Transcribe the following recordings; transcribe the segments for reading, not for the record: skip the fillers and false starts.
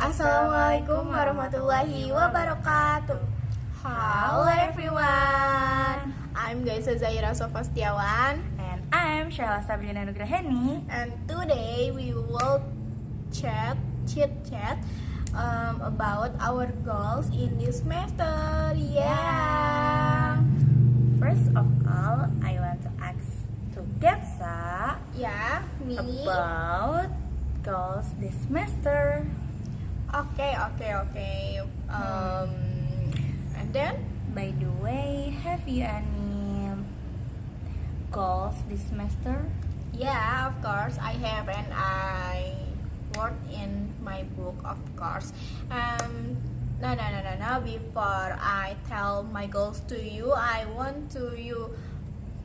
Assalamualaikum warahmatullahi wabarakatuh. Hello everyone. I'm Gaisa Zaira Sofa Setiawan. And I'm Sheila Sabrina Nugraheni. And today we will chit chat about our goals in this semester. Yeah. First of all, I want to ask to Getsa Me. about goals this semester. Okay. And then, By the way, have you any goals this semester? yeah, of course I have, and I wrote in my book, of course. No. Before I tell my goals to you, I want to you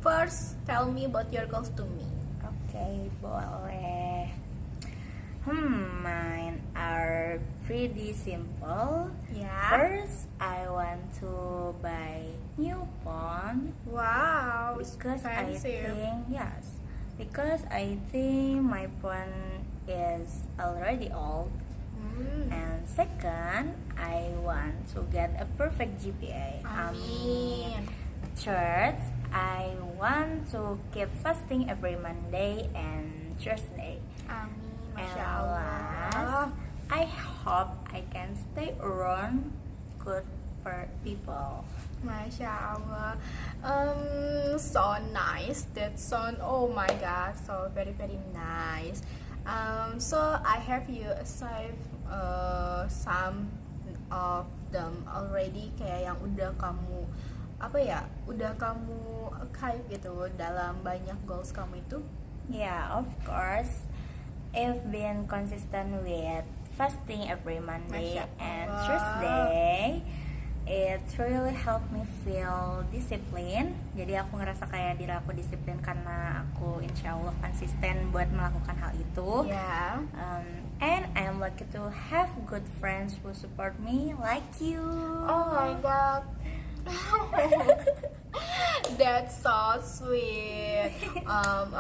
first tell me about your goals to me. Okay, boleh. Mine are pretty simple. Yeah. First, I want to buy new phone. Wow, Because expensive. I think my phone is already old. And second, I want to get a perfect GPA. Amin. Third, I want to keep fasting every Monday and Thursday. Amin. And Masya Allah. last, I hope I can stay around good people. Masya Allah. So nice. That sound, oh my god, so very very nice. So I have you save some of them already, kayak yang udah kamu kayak gitu dalam banyak goals kamu itu. Yeah, of course. I've been consistent with fasting every Monday Masya and Allah. Thursday. It really helped me feel discipline. Jadi aku ngerasa kayak diri aku disiplin karena aku insya Allah konsisten buat melakukan hal itu. Yeah. And I'm lucky to have good friends who support me like you. Oh my god. That's so sweet.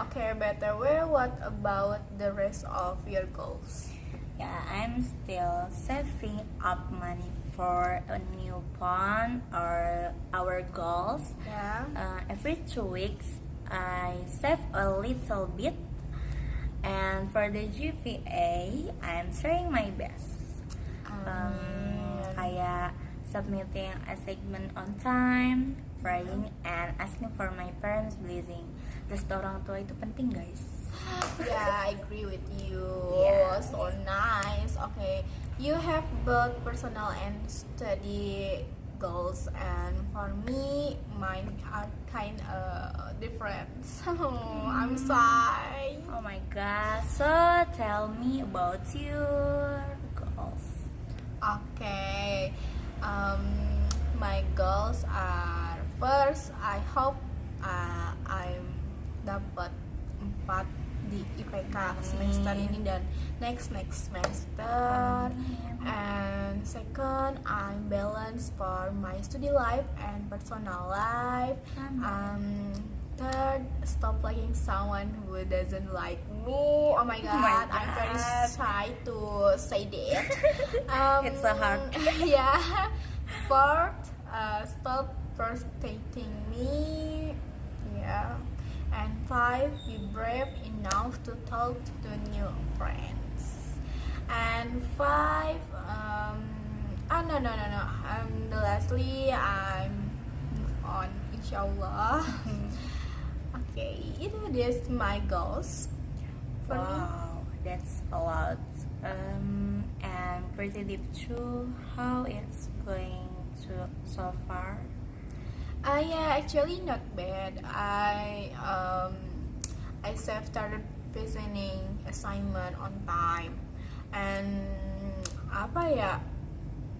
Okay, better. What about the rest of your goals? Yeah, I'm still saving up money for a new phone or our goals. Yeah. Every 2 weeks, I save a little bit. And for the GPA, I'm trying my best. Kayak submitting assignment on time, praying, and asking for my parents' blessing. Restu orang tua itu penting, guys. Yeah, I agree with you. Yeah. So nice. Okay, you have both personal and study goals, and for me, mine are kind of different. So I'm sorry. Oh my god, so tell me about your goals. Okay. My goals are, first, I hope I'm dapat 4 di IPK semester ini dan next semester. And second, I'm balanced for my study life and personal life. Third, stop liking someone who doesn't like me. Oh my god, I'm very shy to say that. It's so hard. Yeah. Fourth, stop frustrating me. Yeah. And 5, be brave enough to talk to new friends. And 5, lastly, I'm move on, inshallah. Okay, this my goals for me. Wow, that's a lot. And pretty deep too. How it's going to so far? Yeah, actually not bad. I started finishing assignment on time, and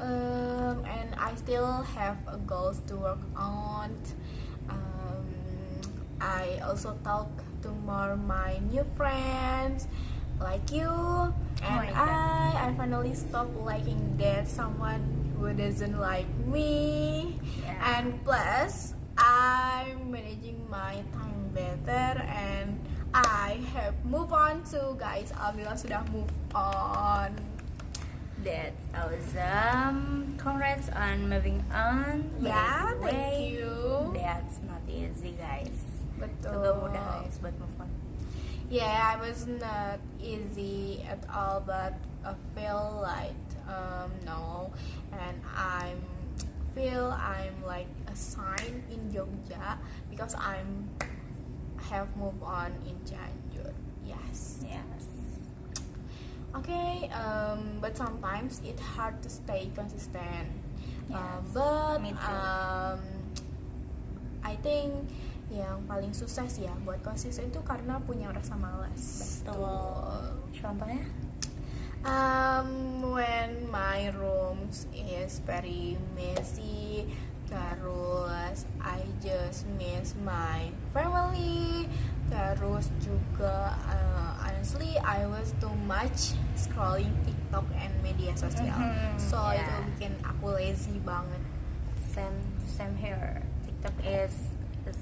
and I still have goals to work on. I also talk to more my new friends like you, and I finally stopped liking that someone who doesn't like me. Yeah. And plus, I'm managing my time better, and I have moved on too, guys. Alhamdulillah sudah move on. That's awesome. Congrats on moving on. Yeah, By the thank way, you. That's not easy, guys. Betul. Gak mudah guys buat move on. Yeah, I was not easy at all, but I feel like no, and I feel I'm like a sign in Jogja because I have moved on in Cianjur. Yes. Yes. Okay, but sometimes it's hard to stay consistent. Yes, But me too. I think yang paling susah sih ya buat konsisten itu karena punya rasa malas. Betul. Contohnya? When my room is very messy, terus I just miss my family. Terus juga honestly I was too much scrolling TikTok and media sosial. So yeah. itu bikin aku lazy banget. Same here. TikTok is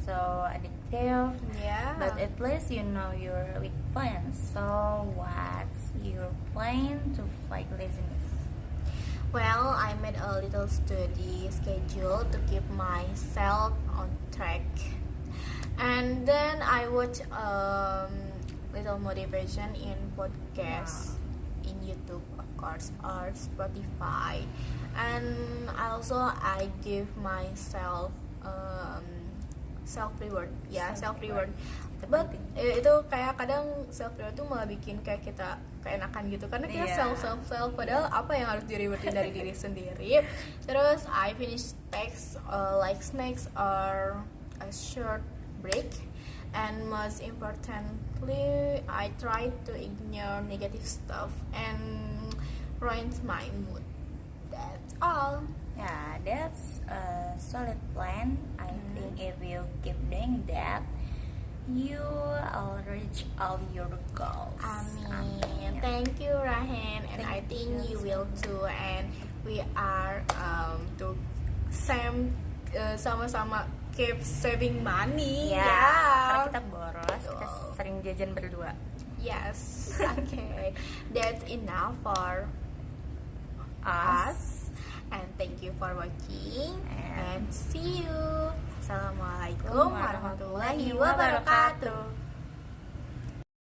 so addictive. Yeah. But at least you know your weak points. So what's your plan to fight laziness? Well, I made a little study schedule to keep myself on track. And then I watch little motivation in podcasts, in YouTube of course, or Spotify. And I give myself self reward. Ya, self reward. But itu kayak kadang self reward tuh malah bikin kayak kita keenakan gitu karena kita self padahal apa yang harus di rewardin dari diri sendiri. Terus I finish text like snacks or a short break, and most importantly I try to ignore negative stuff and ruins my mood. That's all. Yeah, that's a solid plan. I think if you keep doing that, you will reach all your goals. Amin. Thank you, Rahen, and I think you will too. And we are to sama-sama keep saving money. Ya, karena kita boros, kita Betul. sering jajan berdua. Yes. Okay. That's enough for Us. us. And thank you for watching. And And see you. Assalamualaikum warahmatullahi wabarakatuh.